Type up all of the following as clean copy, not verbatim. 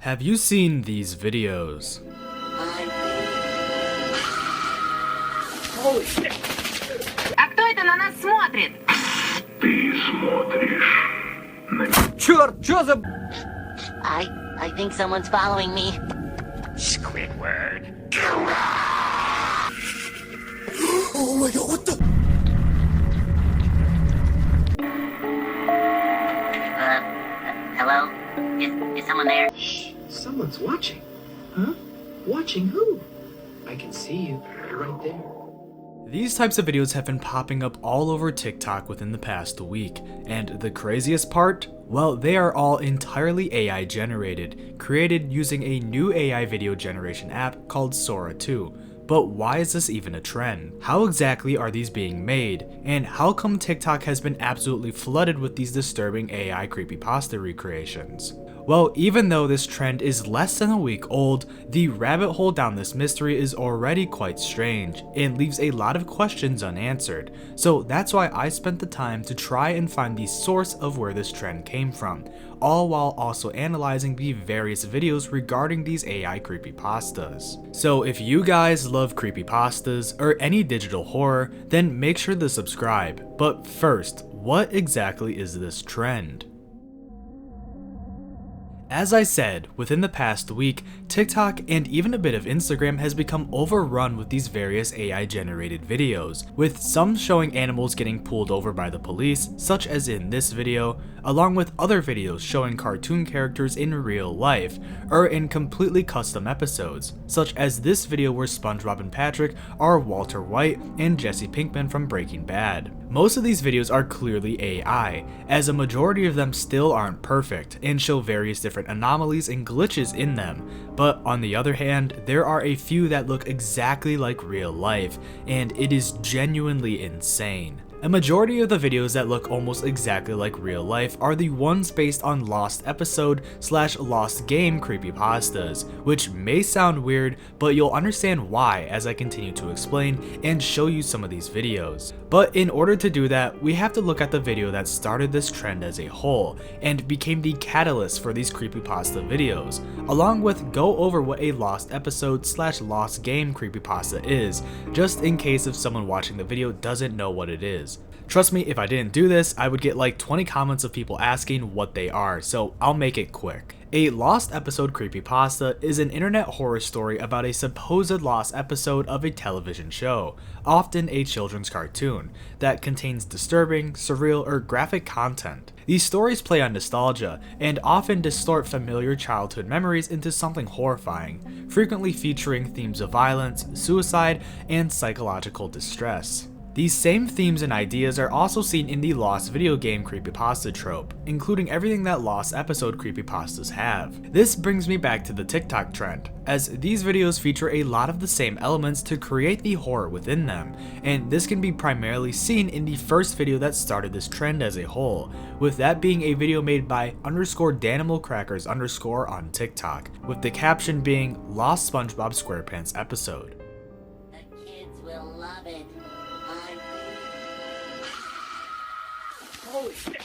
Have you seen these videos? Holy shit! А кто это на нас смотрит? Ты смотришь на меня. Черт, чё за... I think someone's following me. Squidward. Oh my god, what the... Hello? Is someone there? Someone's watching. Huh? Watching who? I can see you right there. These types of videos have been popping up all over TikTok within the past week, and the craziest part? Well, they are all entirely AI generated, created using a new AI video generation app called Sora 2. But why is this even a trend? How exactly are these being made? And how come TikTok has been absolutely flooded with these disturbing AI creepypasta recreations? Well, even though this trend is less than a week old, the rabbit hole down this mystery is already quite strange and leaves a lot of questions unanswered. So that's why I spent the time to try and find the source of where this trend came from, all while also analyzing the various videos regarding these AI creepypastas. So if you guys love creepypastas or any digital horror, then make sure to subscribe. But first, what exactly is this trend? As I said, within the past week, TikTok and even a bit of Instagram has become overrun with these various AI generated videos, with some showing animals getting pulled over by the police, such as in this video, along with other videos showing cartoon characters in real life, or in completely custom episodes, such as this video where SpongeBob and Patrick are Walter White and Jesse Pinkman from Breaking Bad. Most of these videos are clearly AI, as a majority of them still aren't perfect and show various different anomalies and glitches in them, but on the other hand, there are a few that look exactly like real life, and it is genuinely insane. A majority of the videos that look almost exactly like real life are the ones based on lost episode / lost game creepypastas, which may sound weird, but you'll understand why as I continue to explain and show you some of these videos. But in order to do that, we have to look at the video that started this trend as a whole, and became the catalyst for these creepypasta videos, along with go over what a lost episode / lost game creepypasta is, just in case if someone watching the video doesn't know what it is. Trust me, if I didn't do this, I would get like 20 comments of people asking what they are, so I'll make it quick. A lost episode creepypasta is an internet horror story about a supposed lost episode of a television show, often a children's cartoon, that contains disturbing, surreal, or graphic content. These stories play on nostalgia, and often distort familiar childhood memories into something horrifying, frequently featuring themes of violence, suicide, and psychological distress. These same themes and ideas are also seen in the lost video game creepypasta trope, including everything that lost episode creepypastas have. This brings me back to the TikTok trend, as these videos feature a lot of the same elements to create the horror within them, and this can be primarily seen in the first video that started this trend as a whole, with that being a video made by _Danimals_Crackers_ on TikTok, with the caption being Lost SpongeBob SquarePants episode. The kids will love it. Holy shit!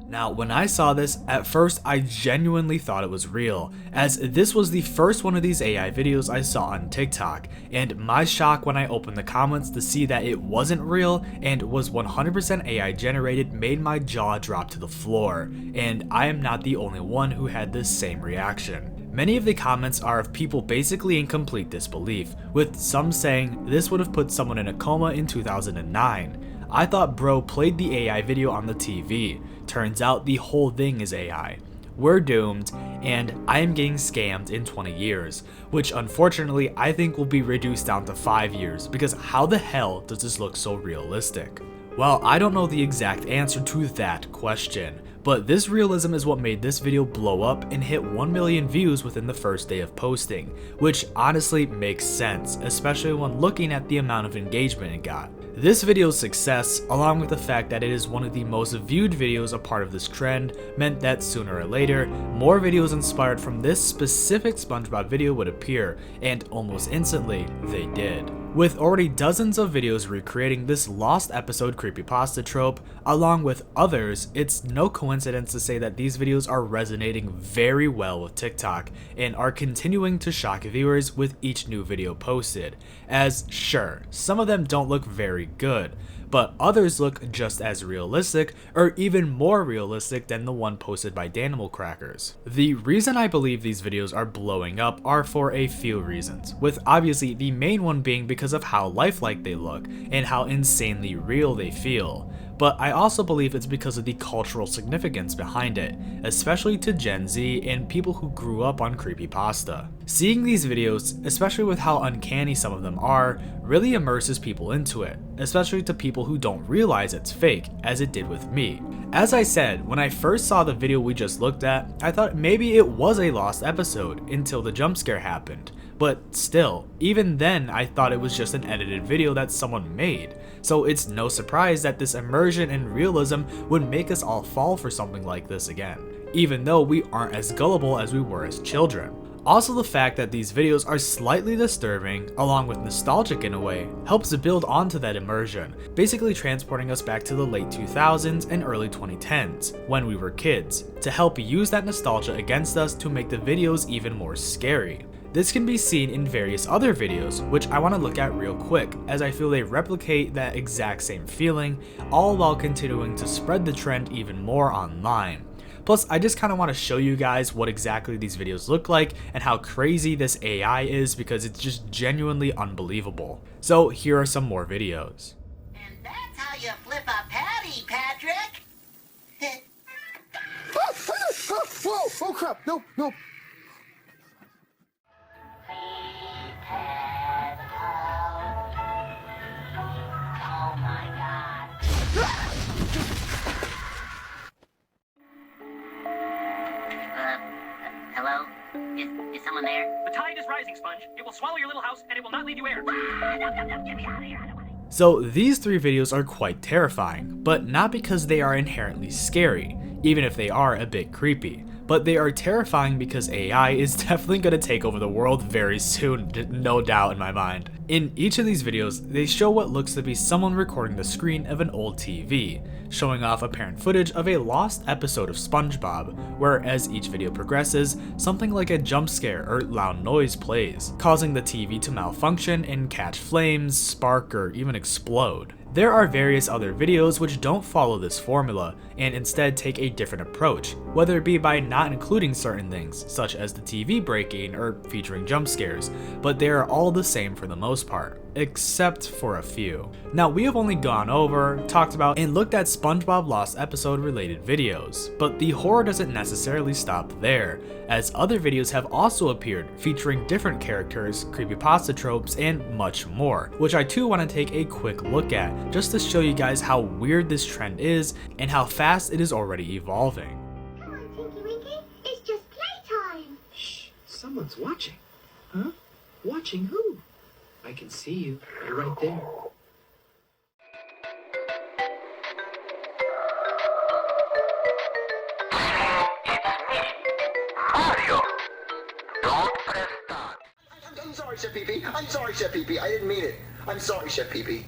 Now, when I saw this, at first I genuinely thought it was real, as this was the first one of these AI videos I saw on TikTok, and my shock when I opened the comments to see that it wasn't real and was 100% AI generated made my jaw drop to the floor, and I am not the only one who had this same reaction. Many of the comments are of people basically in complete disbelief, with some saying this would have put someone in a coma in 2009. I thought bro played the AI video on the TV. Turns out the whole thing is AI. We're doomed, and I am getting scammed in 20 years, which unfortunately I think will be reduced down to 5 years, because how the hell does this look so realistic? Well, I don't know the exact answer to that question, but this realism is what made this video blow up and hit 1 million views within the first day of posting, which honestly makes sense, especially when looking at the amount of engagement it got. This video's success, along with the fact that it is one of the most viewed videos a part of this trend, meant that sooner or later, more videos inspired from this specific SpongeBob video would appear, and almost instantly, they did. With already dozens of videos recreating this lost episode creepypasta trope, along with others, it's no coincidence to say that these videos are resonating very well with TikTok and are continuing to shock viewers with each new video posted, as sure, some of them don't look very good, but others look just as realistic or even more realistic than the one posted by Danimal Crackers. The reason I believe these videos are blowing up are for a few reasons, with obviously the main one being because of how lifelike they look and how insanely real they feel. But I also believe it's because of the cultural significance behind it, especially to Gen Z and people who grew up on creepypasta. Seeing these videos, especially with how uncanny some of them are, really immerses people into it, especially to people who don't realize it's fake, as it did with me. As I said, when I first saw the video we just looked at, I thought maybe it was a lost episode until the jump scare happened. But still, even then I thought it was just an edited video that someone made. So it's no surprise that this immersion and realism would make us all fall for something like this again, even though we aren't as gullible as we were as children. Also, the fact that these videos are slightly disturbing, along with nostalgic in a way, helps to build onto that immersion, basically transporting us back to the late 2000s and early 2010s, when we were kids, to help use that nostalgia against us to make the videos even more scary. This can be seen in various other videos, which I want to look at real quick, as I feel they replicate that exact same feeling, all while continuing to spread the trend even more online. Plus, I just kind of want to show you guys what exactly these videos look like and how crazy this AI is, because it's just genuinely unbelievable. So here are some more videos. And that's how you flip a patty, Patrick. Whoa! Oh crap! No! Oh my god. Hello? Is someone there? The tide is rising, Sponge. It will swallow your little house, and it will not leave you air. No, get me out of here. I don't want to. So these three videos are quite terrifying, but not because they are inherently scary, even if they are a bit creepy. But they are terrifying because AI is definitely going to take over the world very soon, no doubt in my mind. In each of these videos, they show what looks to be someone recording the screen of an old TV, showing off apparent footage of a lost episode of SpongeBob, where as each video progresses, something like a jump scare or loud noise plays, causing the TV to malfunction and catch flames, spark, or even explode. There are various other videos which don't follow this formula and instead take a different approach, whether it be by not including certain things, such as the TV breaking or featuring jump scares, but they are all the same for the most part, except for a few. Now, we have only gone over, talked about, and looked at SpongeBob Lost episode related videos, but the horror doesn't necessarily stop there, as other videos have also appeared featuring different characters, creepypasta tropes, and much more, which I too want to take a quick look at, just to show you guys how weird this trend is and how fast it is already evolving. Come on, Tinky Winky. It's just playtime. Shh, someone's watching. Huh? Watching who? I can see you. You're right there. I'm sorry, Chef Pee-Pee. I'm sorry, Chef Pee-Pee. I didn't mean it. I'm sorry, Chef Pee-Pee.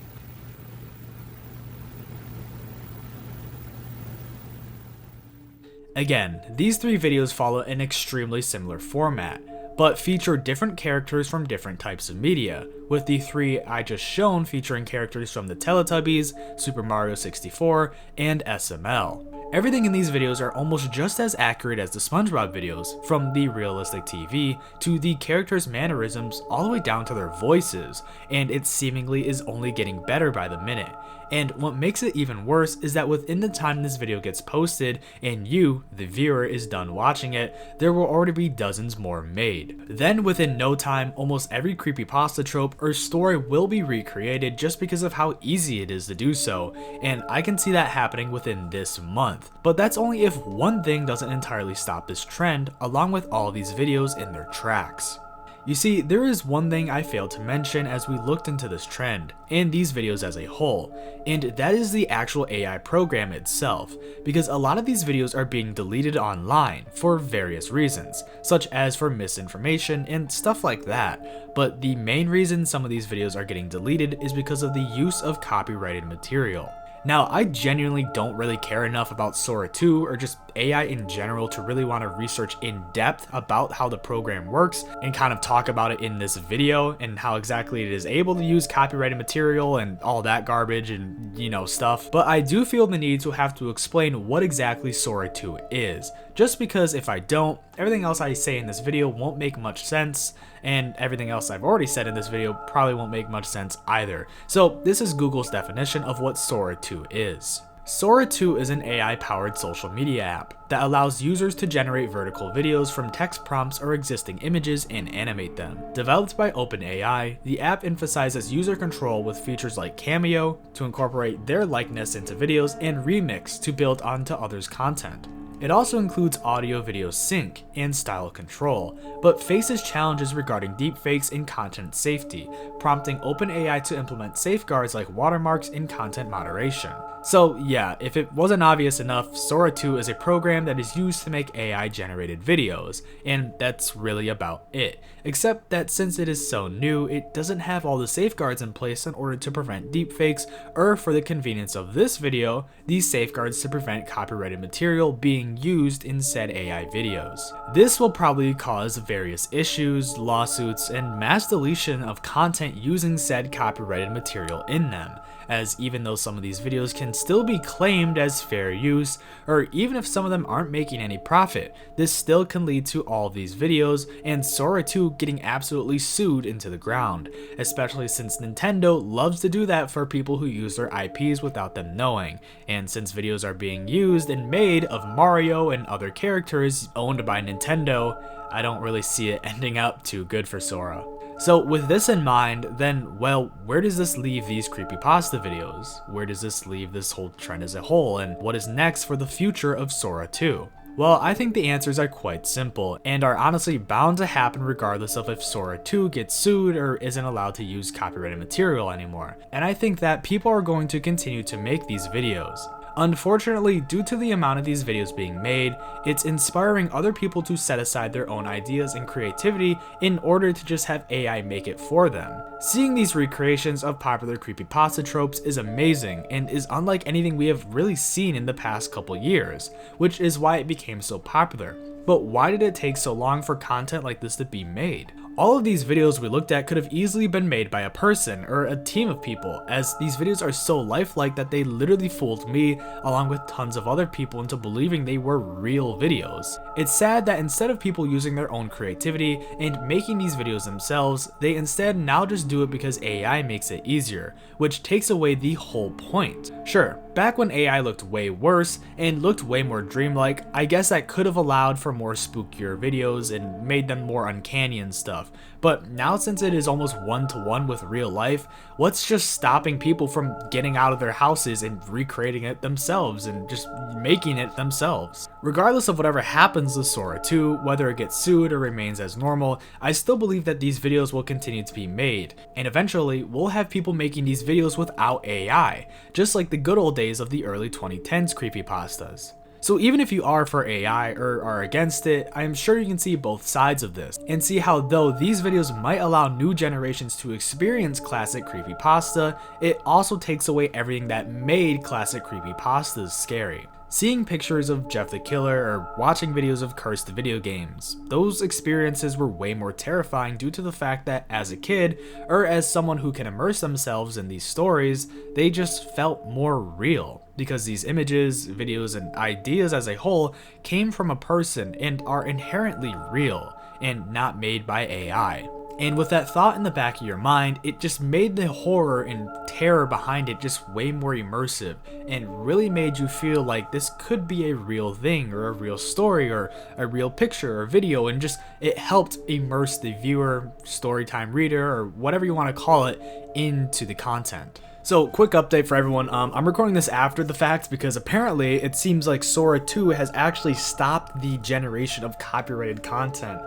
Again, these three videos follow an extremely similar format, but feature different characters from different types of media, with the three I just shown featuring characters from the Teletubbies, Super Mario 64, and SML. Everything in these videos are almost just as accurate as the SpongeBob videos, from the realistic TV to the characters' mannerisms all the way down to their voices, and it seemingly is only getting better by the minute. And what makes it even worse is that within the time this video gets posted and you, the viewer, is done watching it, there will already be dozens more made. Then within no time, almost every creepypasta trope or story will be recreated just because of how easy it is to do so, and I can see that happening within this month. But that's only if one thing doesn't entirely stop this trend, along with all these videos in their tracks. You see, there is one thing I failed to mention as we looked into this trend, and these videos as a whole, and that is the actual AI program itself, because a lot of these videos are being deleted online for various reasons, such as for misinformation and stuff like that, but the main reason some of these videos are getting deleted is because of the use of copyrighted material. Now, I genuinely don't really care enough about Sora 2 or just AI in general to really want to research in depth about how the program works and kind of talk about it in this video and how exactly it is able to use copyrighted material and all that garbage and stuff. But I do feel the need to have to explain what exactly Sora 2 is, just because if I don't, everything else I say in this video won't make much sense, and everything else I've already said in this video probably won't make much sense either. So this is Google's definition of what Sora 2 is. Sora 2 is an AI-powered social media app that allows users to generate vertical videos from text prompts or existing images and animate them. Developed by OpenAI, the app emphasizes user control with features like Cameo to incorporate their likeness into videos and Remix to build onto others' content. It also includes audio-video sync and style control, but faces challenges regarding deepfakes and content safety, prompting OpenAI to implement safeguards like watermarks and content moderation. So yeah, if it wasn't obvious enough, Sora 2 is a program that is used to make AI-generated videos, and that's really about it. Except that since it is so new, it doesn't have all the safeguards in place in order to prevent deepfakes, or for the convenience of this video, these safeguards to prevent copyrighted material being used in said AI videos. This will probably cause various issues, lawsuits, and mass deletion of content using said copyrighted material in them, as even though some of these videos can still be claimed as fair use, or even if some of them aren't making any profit, this still can lead to all of these videos and Sora 2 getting absolutely sued into the ground, especially since Nintendo loves to do that for people who use their IPs without them knowing, and since videos are being used and made of Mario and other characters owned by Nintendo, I don't really see it ending up too good for Sora. So with this in mind, then, well, where does this leave these creepypasta videos? Where does this leave this whole trend as a whole, and what is next for the future of Sora 2? Well, I think the answers are quite simple, and are honestly bound to happen regardless of if Sora 2 gets sued or isn't allowed to use copyrighted material anymore. And I think that people are going to continue to make these videos. Unfortunately, due to the amount of these videos being made, it's inspiring other people to set aside their own ideas and creativity in order to just have AI make it for them. Seeing these recreations of popular creepypasta tropes is amazing and is unlike anything we have really seen in the past couple years, which is why it became so popular. But why did it take so long for content like this to be made? All of these videos we looked at could have easily been made by a person or a team of people, as these videos are so lifelike that they literally fooled me along with tons of other people into believing they were real videos. It's sad that instead of people using their own creativity and making these videos themselves, they instead now just do it because AI makes it easier, which takes away the whole point. Sure, back when AI looked way worse and looked way more dreamlike, I guess that could have allowed for more spookier videos and made them more uncanny and stuff. But now since it is almost one-to-one with real life, what's just stopping people from getting out of their houses and recreating it themselves and just making it themselves? Regardless of whatever happens with Sora 2, whether it gets sued or remains as normal, I still believe that these videos will continue to be made, and eventually we'll have people making these videos without AI, just like the good old days of the early 2010s creepypastas. So even if you are for AI or are against it, I am sure you can see both sides of this, and see how though these videos might allow new generations to experience classic creepypasta, it also takes away everything that made classic creepypastas scary. Seeing pictures of Jeff the Killer or watching videos of cursed video games, those experiences were way more terrifying due to the fact that as a kid, or as someone who can immerse themselves in these stories, they just felt more real. Because these images, videos, and ideas as a whole came from a person and are inherently real, and not made by AI. And with that thought in the back of your mind, it just made the horror and terror behind it just way more immersive, and really made you feel like this could be a real thing, or a real story, or a real picture or video, and just it helped immerse the viewer, storytime reader, or whatever you want to call it, into the content. So, quick update for everyone, I'm recording this after the fact because apparently it seems like Sora 2 has actually stopped the generation of copyrighted content.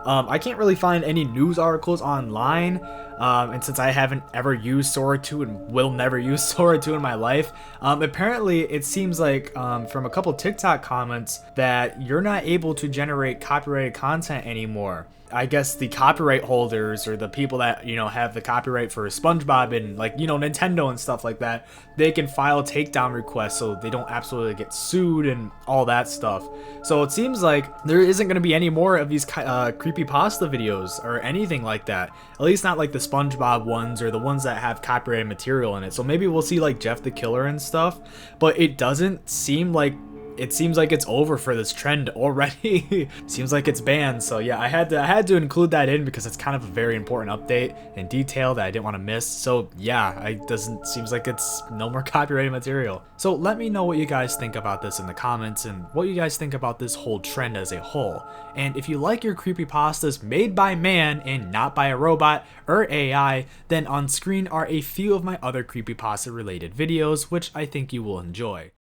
I can't really find any news articles online, and since I haven't ever used Sora 2 and will never use Sora 2 in my life, apparently it seems like from a couple TikTok comments that you're not able to generate copyrighted content anymore. I guess the copyright holders or the people that, you know, have the copyright for SpongeBob and, like, you know, Nintendo and stuff like that, they can file takedown requests so they don't absolutely get sued and all that stuff. So it seems like there isn't going to be any more of these creepypasta videos or anything like that. At least not like the SpongeBob ones or the ones that have copyrighted material in it. So maybe we'll see like Jeff the Killer and stuff, but it doesn't seem like it seems like it's over for this trend already. Seems like it's banned. So yeah, I had to include that in because it's kind of a very important update and detail that I didn't want to miss. So yeah, seems like it's no more copyrighted material. So let me know what you guys think about this in the comments and what you guys think about this whole trend as a whole. And if you like your creepypastas made by man and not by a robot or AI, then on screen are a few of my other creepypasta related videos, which I think you will enjoy.